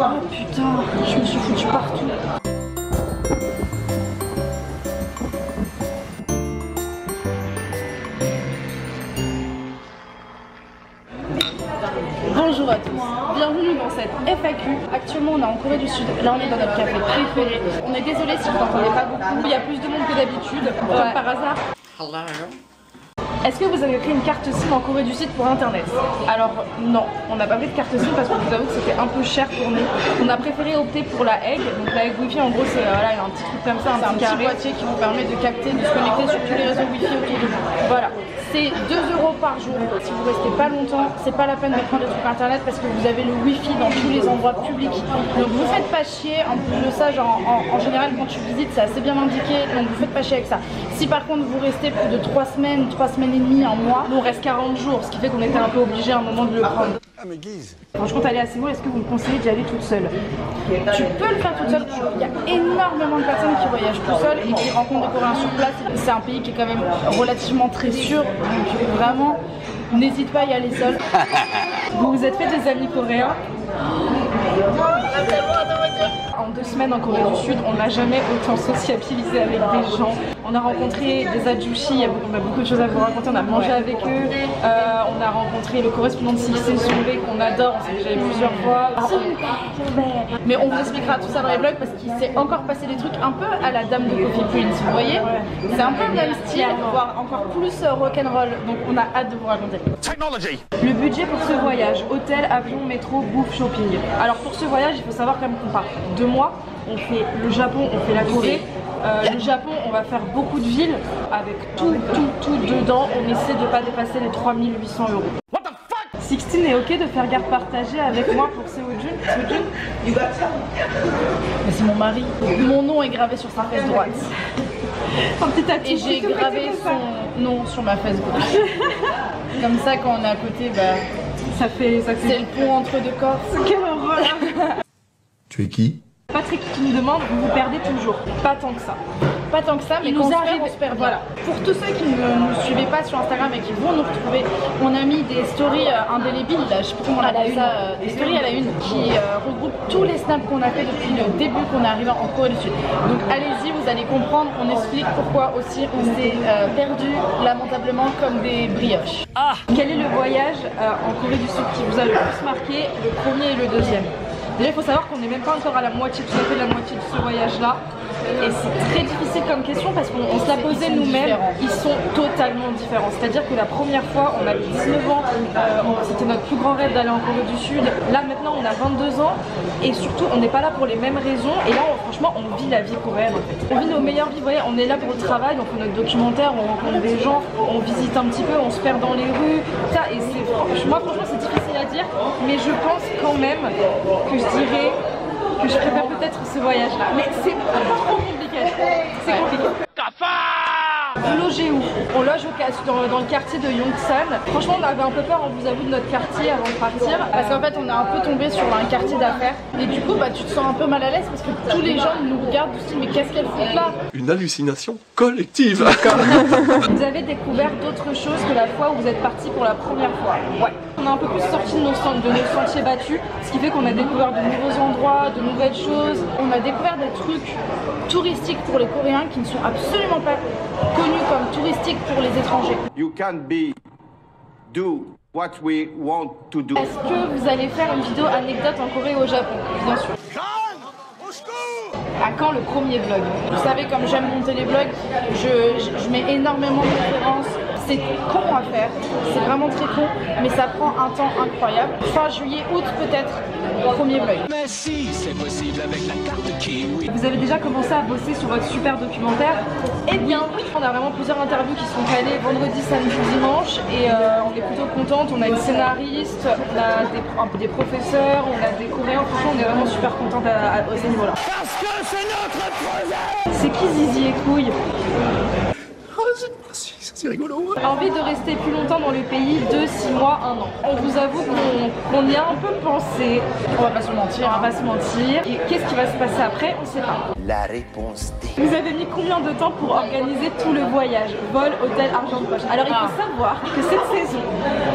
Oh putain, je me suis foutue partout. Bonjour à tous, bienvenue dans cette FAQ. Actuellement on est en Corée du Sud, là on est dans notre café préféré. On est désolé si vous n'entendez pas beaucoup, il y a plus de monde que d'habitude, comme par hasard. Est-ce que vous avez pris une carte SIM en Corée du Sud pour internet? Alors non, on n'a pas pris de carte SIM parce que je vous avoue que c'était un peu cher pour nous. On a préféré opter pour la Egg. Donc la Egg Wi-Fi en gros c'est voilà, un petit truc comme ça, un petit boîtier qui vous permet de capter, de se connecter sur tous les réseaux Wi-Fi autour de vous. Voilà. C'est 2 € par jour. Si vous restez pas longtemps, c'est pas la peine de prendre des trucs internet parce que vous avez le Wi-Fi dans tous les endroits publics. Donc vous faites pas chier. En plus de ça, genre en général quand tu visites, c'est assez bien indiqué. Donc vous faites pas chier avec ça. Si par contre vous restez plus de 3 semaines, 3 semaines et demie, un mois, nous on reste 40 jours, ce qui fait qu'on était un peu obligé à un moment de le prendre. Ah mais Guise. Quand je compte aller à Séoul, est-ce que vous me conseillez d'y aller toute seule? Tu peux le faire toute seule. Il y a énormément de personnes qui voyagent tout seules et qui rencontrent des Coréens sur place. C'est un pays qui est quand même relativement très sûr. Donc vraiment, n'hésite pas à y aller seule. Vous vous êtes fait des amis coréens? En 2 semaines en Corée du Sud, on n'a jamais autant sociabilisé avec des gens. On a rencontré des adjushi, on a beaucoup de choses à vous raconter, on a mangé avec eux. On a rencontré le correspondant de CIC Survey qu'on adore, on s'est déjà vu plusieurs fois. Mais on vous expliquera tout ça dans les vlogs parce qu'il s'est encore passé des trucs un peu à la Dame de Coffee Prince, vous voyez? C'est un peu le même style, voire encore plus rock'n'roll, donc on a hâte de vous raconter. Le budget pour ce voyage, hôtel, avion, métro, bouffe, shopping. Alors pour ce voyage, il faut savoir quand même qu'on part 2 mois, on fait le Japon, on fait la Corée. Le Japon, on va faire beaucoup de villes avec tout dedans. On essaie de pas dépasser les 3800 €. What the fuck? Sixtine est ok de faire garde partagée avec moi pour Seojun? Mais c'est mon mari. Mon nom est gravé sur sa fesse droite. Et j'ai gravé son nom sur ma fesse gauche. Comme ça, quand on est à côté, bah, c'est le pont entre 2 corps. Quelle horreur! Tu es qui? Patrick qui nous demande, vous vous perdez toujours? Pas tant que ça. Pas tant que ça, mais quand on se perd. Voilà. Pour tous ceux qui ne nous suivaient pas sur Instagram et qui vont nous retrouver, on a mis des stories indélébiles, là, je sais pas comment on appelle ça, des stories à la une qui regroupent tous les snaps qu'on a fait depuis le début qu'on est arrivé en Corée du Sud. Donc allez-y, vous allez comprendre, on explique pourquoi aussi on s'est perdu lamentablement comme des brioches. Quel est le voyage en Corée du Sud qui vous a le plus marqué, le premier et le deuxième? Déjà il faut savoir qu'on n'est même pas encore à la moitié, tout à fait de la moitié de ce voyage là. Et c'est très difficile comme question parce qu'on se l'a posé nous-mêmes, ils sont totalement différents. C'est-à-dire que la première fois, on avait 19 ans, c'était notre plus grand rêve d'aller en Corée du Sud. Là maintenant on a 22 ans et surtout on n'est pas là pour les mêmes raisons. Et là franchement on vit la vie coréenne en fait. On vit nos meilleures vies, vous voyez, on est là pour le travail, donc on a notre documentaire, on rencontre des gens, on visite un petit peu, on se perd dans les rues. Ça, et moi franchement c'est difficile à dire, mais je pense quand même que je dirais que je préfère peut-être ce voyage-là. Mais c'est trop compliqué. C'est compliqué. Vous logez où? On loge dans le quartier de Yongsan. Franchement, on avait un peu peur, on vous avoue, de notre quartier avant de partir. Parce qu'en fait, on est un peu tombé sur un quartier d'affaires. Et du coup, bah, tu te sens un peu mal à l'aise parce que tous les gens nous regardent, du style, mais qu'est-ce qu'elle fout là? Une hallucination collective. Vous avez découvert d'autres choses que la fois où vous êtes parti pour la première fois? Ouais. On a un peu plus sorti de nos sentiers battus, ce qui fait qu'on a découvert de nouveaux endroits, de nouvelles choses. On a découvert des trucs touristiques pour les Coréens qui ne sont absolument pas connus comme touristiques pour les étrangers. You can do what we want to do. Est-ce que vous allez faire une vidéo anecdote en Corée ou au Japon? Bien sûr. À quand le premier vlog? Vous savez, comme j'aime monter les vlogs, je mets énormément de références. C'est con à faire, c'est vraiment très con, mais ça prend un temps incroyable. Fin juillet, août peut-être, premier vlog. Mais si c'est possible avec la carte Kiwi. Vous avez déjà commencé à bosser sur votre super documentaire? Eh bien oui, on a vraiment plusieurs interviews qui sont calées vendredi, samedi, dimanche et on est plutôt contente. On a une scénariste, on a des professeurs, on a des Coréens, franchement on est vraiment super contente à ce niveau-là. Parce que c'est notre projet. C'est qui Zizi et Couille? C'est rigolo. Envie de rester plus longtemps dans le pays, 2, 6 mois, 1 an. On vous avoue qu'on y a un peu pensé. On va pas se mentir, Et qu'est-ce qui va se passer après? On sait pas. La réponse D. Vous avez mis combien de temps pour organiser tout le voyage? Vol, hôtel, argent de poche. Alors il faut savoir que cette saison,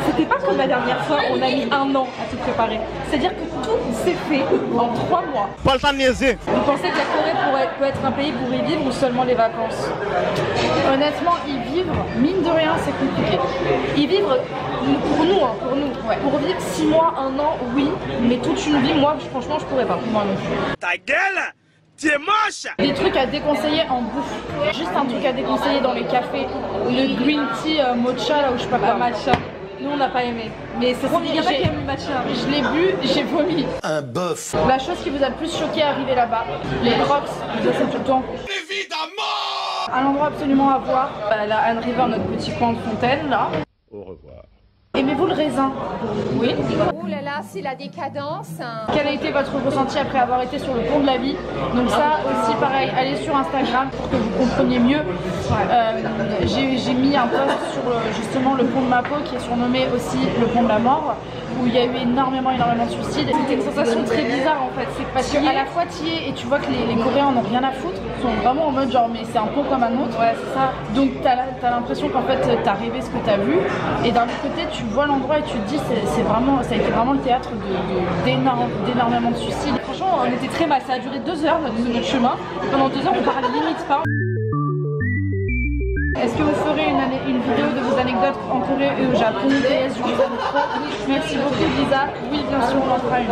c'était pas comme la dernière fois, on a mis 1 an à tout préparer. C'est-à-dire que tout s'est fait en 3 mois. Pas le temps de niaiser. Vous pensez que la Corée peut être un pays pour y vivre ou seulement les vacances? Honnêtement, y vivre, mine de rien, c'est compliqué. Y vivre, pour nous, ouais. Pour vivre 6 mois, 1 an, oui, mais toute une vie, moi, franchement, je pourrais pas. Moi non plus. Ta gueule, tu es moche. Des trucs à déconseiller en bouffe. Juste un truc à déconseiller dans les cafés. Le green tea mocha, là où je sais pas quoi. Matcha. Nous, on n'a pas aimé. Mais c'est promis, il y en a qui aiment le matcha. Je l'ai bu, j'ai vomi. Un bœuf. La chose qui vous a le plus choqué arrivé là-bas, les Crocs, vous êtes tout le temps. Évidemment. Un endroit absolument à voir, la Anne River, notre petit coin de fontaine, là. Au revoir. Aimez-vous le raisin? Oui. Oh là là, c'est la décadence. Quel a été votre ressenti après avoir été sur le pont de la vie? Donc ça aussi pareil, allez sur Instagram pour que vous compreniez mieux. J'ai mis un post sur justement le pont de Mapo qui est surnommé aussi le pont de la mort, où il y a eu énormément de suicides. C'était une sensation très bizarre en fait, c'est parce qu'à la fois tu y es et tu vois que les Coréens en ont rien à foutre, ils sont vraiment en mode genre mais c'est un pont comme un autre. Ouais, c'est ça. Donc t'as l'impression qu'en fait t'as rêvé ce que t'as vu, et d'un autre côté tu vois l'endroit et tu te dis c'est vraiment, ça a été vraiment le théâtre d'énormément de suicides. Franchement on était très mal, ça a duré 2 heures notre chemin, et pendant 2 heures on parlait limite pas. Est-ce que vous ferez une vidéo de vos anecdotes en Corée et au Japon? PS, je vous aime trop. Merci beaucoup Lisa. Oui bien sûr on en fera une.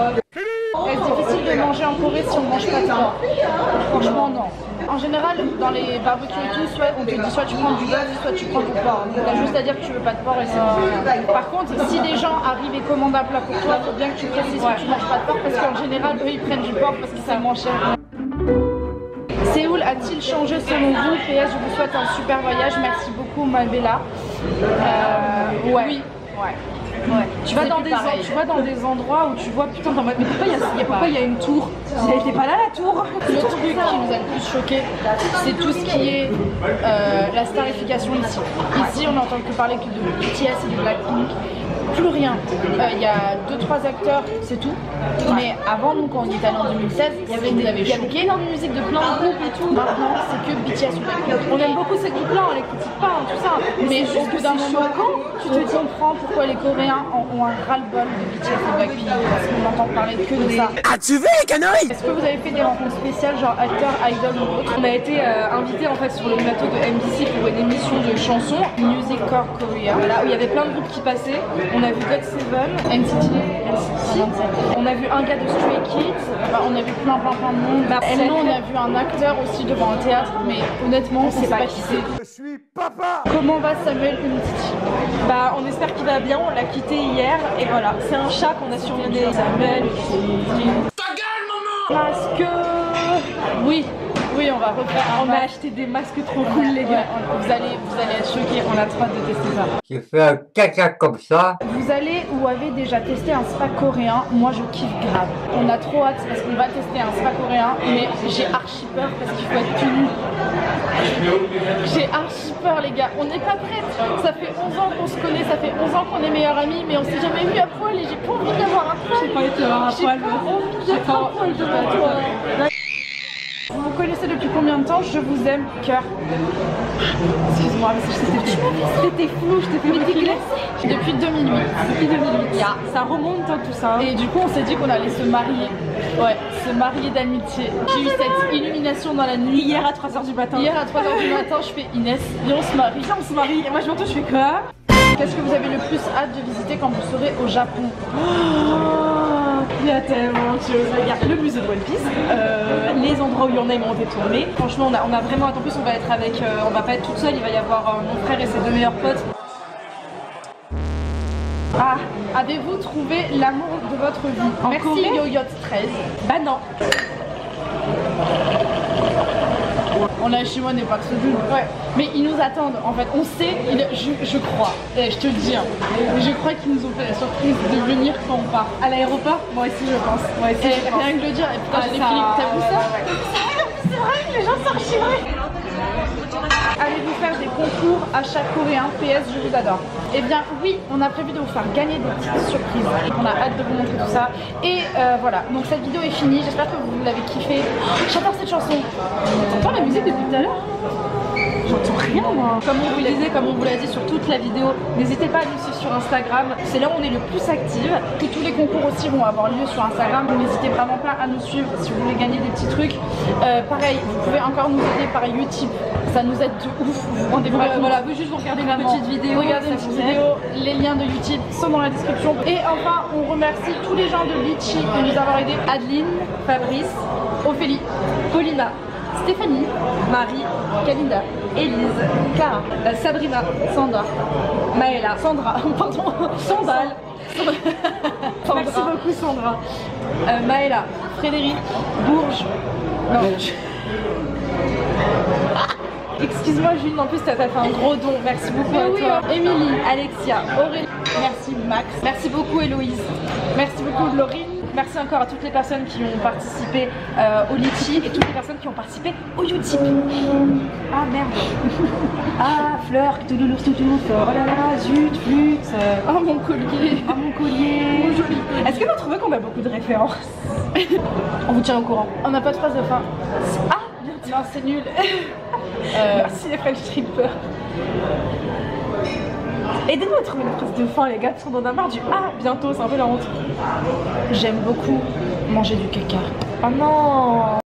Est-ce difficile de manger en Corée si on ne mange pas de porc? Franchement non. En général, dans les barbecues et tout, soit on te dit soit tu prends du bœuf, soit tu prends du porc. Donc t'as juste à dire que tu veux pas de porc et c'est bon. Par contre, si des gens arrivent et commandent un plat pour toi, il faut bien que tu précises que tu manges pas de porc parce qu'en général, eux ils prennent du porc parce que c'est moins cher. Séoul a-t-il changé selon vous? PS, je vous souhaite un super voyage. Merci beaucoup Mabella. Ouais. Oui. Ouais. Ouais. Tu vas dans des endroits où tu vois putain dans mais pourquoi il y a une tour? Elle était pas là la tour. Le truc qui nous a le plus choqué, c'est tout ce qui est la starification ici. Ici on n'entend que parler que de BTS et de Blackpink. Plus rien. Il y a 2-3 acteurs, c'est tout. Mais avant nous, quand on y était allé en 2016, il y avait énorme musique de plein de groupes et tout. Maintenant, c'est que BTS ou Blackpink. On aime beaucoup ces groupes-là, on les critique pas, tout ça. Mais juste que d'un moment, tu te comprends pourquoi les Coréens ont un ras-le-bol de BTS et Blackpink. Parce qu'on n'entend parler que de ça. As-tu vu les canards? Est-ce que vous avez fait des rencontres spéciales, genre acteurs, idoles ou autres? On a été invités en fait sur le plateau de MBC pour une émission de chansons, Music Core Korea, là où il y avait plein de groupes qui passaient. On a vu GOT7, NCT, on a vu un gars de Stray Kids, enfin, on a vu plein de monde. Et nous on a vu un acteur aussi devant un théâtre, mais honnêtement on sait pas qui c'est. Je suis papa. Comment va Samuel Umtiti? Bah on espère qu'il va bien, on l'a quitté hier et voilà, c'est un chat qu'on a surnommé Samuel Umtiti. Ta gueule maman. Parce que... Oui, on va refaire. On a acheté des masques trop cool les gars. Vous allez être choqués, on a trop hâte de tester ça. J'ai fait un caca comme ça. Vous allez ou avez déjà testé un spa coréen? Moi je kiffe grave. On a trop hâte parce qu'on va tester un spa coréen, mais j'ai archi peur parce qu'il faut être tenu. J'ai archi peur les gars, on n'est pas prêtes. Ça fait 11 ans qu'on se connaît, ça fait 11 ans qu'on est meilleurs amis, mais on s'est jamais vu à poil et j'ai pas envie d'avoir un poil. J'ai pas envie d'avoir un poil. J'ai pas envie d'avoir un poil. Vous vous connaissez depuis combien de temps? Je vous aime, cœur. Excuse-moi, c'était flou, je t'ai fait glacé. Depuis 2008. Depuis 2008. Ça remonte tout ça. Et du coup, on s'est dit qu'on allait se marier. Ouais, se marier d'amitié. J'ai eu cette illumination dans la nuit. Hier à 3h du matin. Hier à 3h du matin, je fais Inès, viens on se marie. Viens on se marie. Et moi je m'entends, je fais quoi? Qu'est-ce que vous avez le plus hâte de visiter quand vous serez au Japon? Il y a tellement de choses. Regarde le musée de One Piece, les endroits où il y en a ils ont été tournés. Franchement, on a vraiment hâte. En plus, on va être avec, on va pas être toute seule. Il va y avoir mon frère et ses 2 meilleurs potes. Ah, avez-vous trouvé l'amour de votre vie? Merci Yoyot13. Bah non. On a chez moi n'est pas que ce jeu. Ouais. Mais ils nous attendent en fait. On sait, je crois, je te le dis, hein, je crois qu'ils nous ont fait la surprise de venir quand on part. À l'aéroport? Moi aussi je pense. Moi aussi, rien que le dire, et putain j'ai des films. T'as vu ça? C'est vrai que les gens sont archi vrais. Allez-vous faire des concours achats coréens? PS, je vous adore. Eh bien oui, on a prévu de vous faire gagner des petites surprises. On a hâte de vous montrer tout ça. Et voilà, donc cette vidéo est finie. J'espère que vous l'avez kiffé. J'adore cette chanson. T'entends la musique depuis tout à l'heure? J'entends rien moi. Comme on vous le disait, comme on vous l'a dit sur toute la vidéo, n'hésitez pas à nous suivre sur Instagram. C'est là où on est le plus active. Et tous les concours aussi vont avoir lieu sur Instagram. Donc n'hésitez vraiment pas à nous suivre si vous voulez gagner des petits trucs. Pareil, vous pouvez encore nous aider par YouTube. Ça nous aide de ouf. Vous vous rendez pas compte. Voilà, vous juste vous regardez une petite vidéo. Regardez une petite vidéo. Les liens de YouTube sont dans la description. Et enfin, on remercie tous les gens de Litchi de nous avoir aidés. Adeline, Fabrice, Ophélie, Paulina, Stéphanie, Marie, Kalinda, Élise, Clara, Sabrina, Sandra, Maëla, Sandra, pardon, Sandal. Merci beaucoup Sandra. Maëla, Frédéric, Bourges. Non. Excuse-moi Julie, en plus t'as fait un gros don. Merci beaucoup à toi. Émilie, Alexia, Aurélie, merci Max. Merci beaucoup Héloïse. Merci beaucoup Laurine. Merci encore à toutes les personnes qui ont participé au Litchi et toutes les personnes qui ont participé au Utip. Ah merde. Ah Fleur, touloulous, touloulous, oh là là, zut, flûte. Oh mon collier. Oh mon collier. Mon joli collier. Est-ce que vous trouvez qu'on a beaucoup de références? On vous tient au courant. On n'a pas de phrase de fin. Ah non, c'est nul. Merci les French Strippers. Aidez-nous à trouver une phrase de fin les gars, parce qu'on en a marre du ah bientôt, c'est un peu la honte. J'aime beaucoup manger du caca. Oh non.